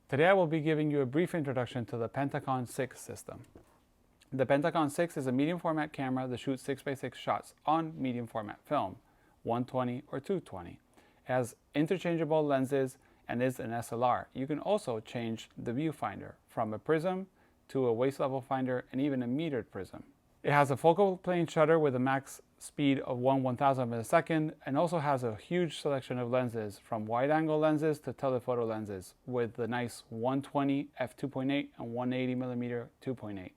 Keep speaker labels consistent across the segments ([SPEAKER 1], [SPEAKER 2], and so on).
[SPEAKER 1] Today I will be giving you a brief introduction to the Pentacon 6 system. The Pentacon 6 is a medium format camera that shoots 6x6 shots on medium format film, 120 or 220. It has interchangeable lenses and is an SLR. You can also change the viewfinder from a prism to a waist level finder and even a metered prism. It has a focal plane shutter with a max speed of 1/1000 of a second, and also has a huge selection of lenses from wide angle lenses to telephoto lenses with the nice 120 f2.8 and 180mm 2.8.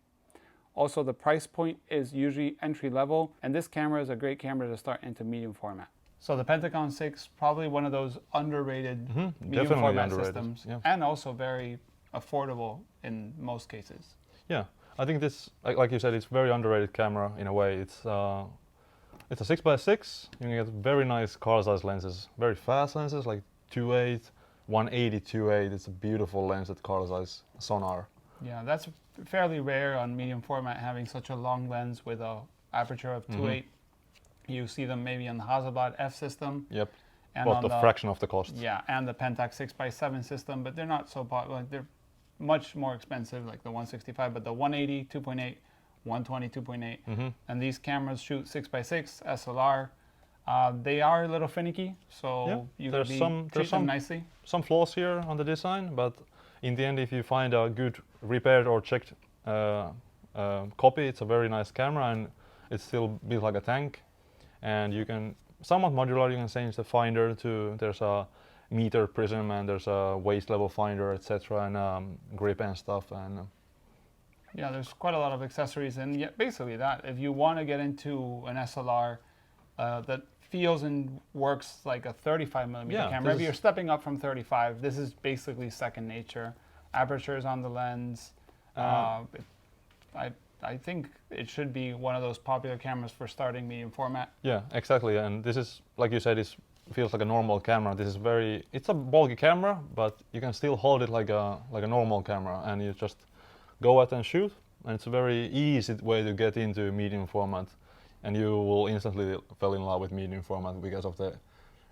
[SPEAKER 1] Also, the price point is usually entry level, and this camera is a great camera to start into medium format. So the Pentacon 6, probably one of those underrated medium format systems, and also very affordable in most cases.
[SPEAKER 2] Yeah, I think this, like you said, it's very underrated camera in a way. It's a 6x6. You can get very nice car size lenses, very fast lenses like 2.8, 180 2.8. It's a beautiful lens at car size sonar.
[SPEAKER 1] Yeah, that's fairly rare on medium format, having such a long lens with a aperture of 2.8. You see them maybe on the Hasselblad F system.
[SPEAKER 2] Yep.
[SPEAKER 1] And
[SPEAKER 2] but
[SPEAKER 1] on
[SPEAKER 2] the fraction of the cost.
[SPEAKER 1] Yeah, and the Pentax 6x7 system, but they're not so popular. They're much more expensive, like the 165, but the 180 2.8, 120 2.8, and these cameras shoot 6x6 SLR. They are a little finicky, so you can treat them nicely.
[SPEAKER 2] Some flaws here on the design, but in the end, if you find a good repaired or checked copy, it's a very nice camera, and it's still built like a tank. And you can, somewhat modular, you can change the finder to, there's a meter prism and there's a waist level finder, etc., and grip and stuff. And
[SPEAKER 1] yeah, there's quite a lot of accessories, and yeah, basically that. If you want to get into an SLR that feels and works like a 35mm camera, if you're stepping up from 35, this is basically second nature. Apertures on the lens. I think it should be one of those popular cameras for starting medium format.
[SPEAKER 2] Yeah, exactly. And this is, like you said, it feels like a normal camera. This is it's a bulky camera, but you can still hold it like a normal camera, and you just go out and shoot. And it's a very easy way to get into medium format, and you will instantly fall in love with medium format because of the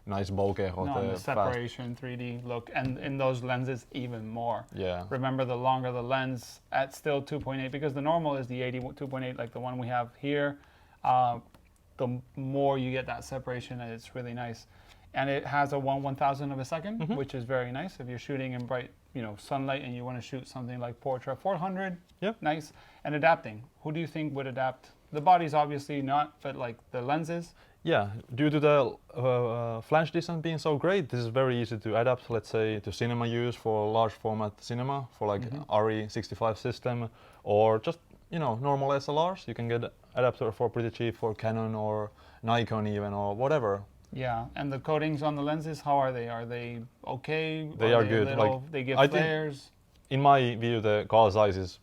[SPEAKER 2] nice bokeh or
[SPEAKER 1] the separation, 3D look, and in those lenses even more.
[SPEAKER 2] Yeah.
[SPEAKER 1] Remember, the longer the lens at still 2.8, because the normal is the 80 2.8, like the one we have here. The more you get that separation, and it's really nice. And it has a 1/1000 of a second, which is very nice if you're shooting in bright, sunlight, and you want to shoot something like portrait 400.
[SPEAKER 2] Yep.
[SPEAKER 1] Nice. And adapting. Who do you think would adapt? The body's obviously not, but like the lenses.
[SPEAKER 2] Yeah, due to the flange distance being so great, this is very easy to adapt, let's say, to cinema use, for large format cinema, for like RE65 system, or just, normal SLRs. You can get adapter for pretty cheap for Canon or Nikon even, or whatever.
[SPEAKER 1] Yeah, and the coatings on the lenses, how are they? Are they okay?
[SPEAKER 2] They are good.
[SPEAKER 1] They give flares?
[SPEAKER 2] In my view, the Carl Zeiss is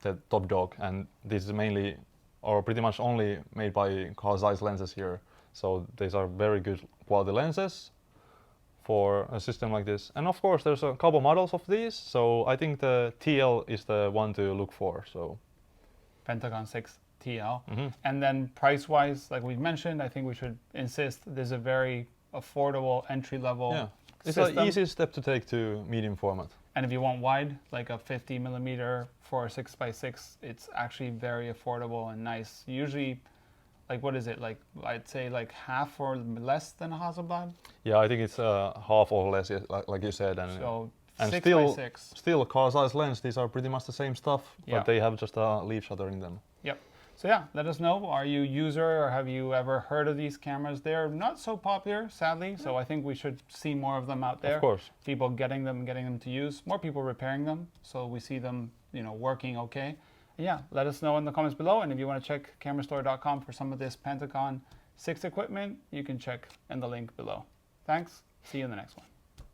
[SPEAKER 2] the top dog, and this is mainly, or pretty much only, made by Carl Zeiss lenses here. So these are very good quality lenses for a system like this. And of course, there's a couple models of these. So I think the TL is the one to look for. So
[SPEAKER 1] Pentacon 6 TL. And then price-wise, like we've mentioned, I think we should insist there's a very affordable entry-level system.
[SPEAKER 2] It's the easiest step to take to medium format.
[SPEAKER 1] And if you want wide, like a 50mm for a 6x6, it's actually very affordable and nice. Usually, like, what is it? Like, I'd say like half or less than a Hasselblad?
[SPEAKER 2] Yeah, I think it's half or less, like you said. And,
[SPEAKER 1] so,
[SPEAKER 2] and
[SPEAKER 1] 6x6.
[SPEAKER 2] Still a car size lens, these are pretty much the same stuff, but they have just a leaf shutter in them.
[SPEAKER 1] Yep. So yeah, let us know. Are you a user, or have you ever heard of these cameras? They're not so popular, sadly, so I think we should see more of them out there.
[SPEAKER 2] Of course.
[SPEAKER 1] People getting them to use. More people repairing them, so we see them, working okay. And yeah, let us know in the comments below. And if you want to check Kamerastore.com for some of this Pentacon 6 equipment, you can check in the link below. Thanks. See you in the next one.